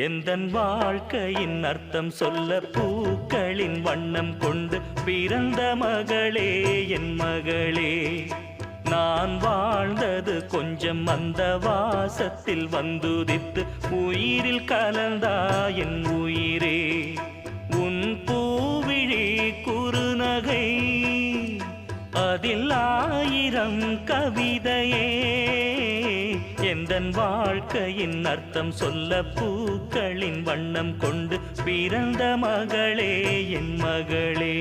எந்தன் வாழ்க்கையின் அர்த்தம் சொல்ல பூக்களின் வண்ணம் கொண்டு பிறந்த மகளே என் மகளே. நான் வாழ்ந்தது கொஞ்சம் அந்த வாசத்தில் வந்துதித்து உயிரில் கலந்தா என் உயிரே. உன் பூவிழி குறுநகை அதில் 1000 கவிதையே. எந்தன் வாழ்க்கையின் அர்த்தம் சொல்ல பூக்களின் வண்ணம் கொண்டு பிறந்த மகளே என் மகளே.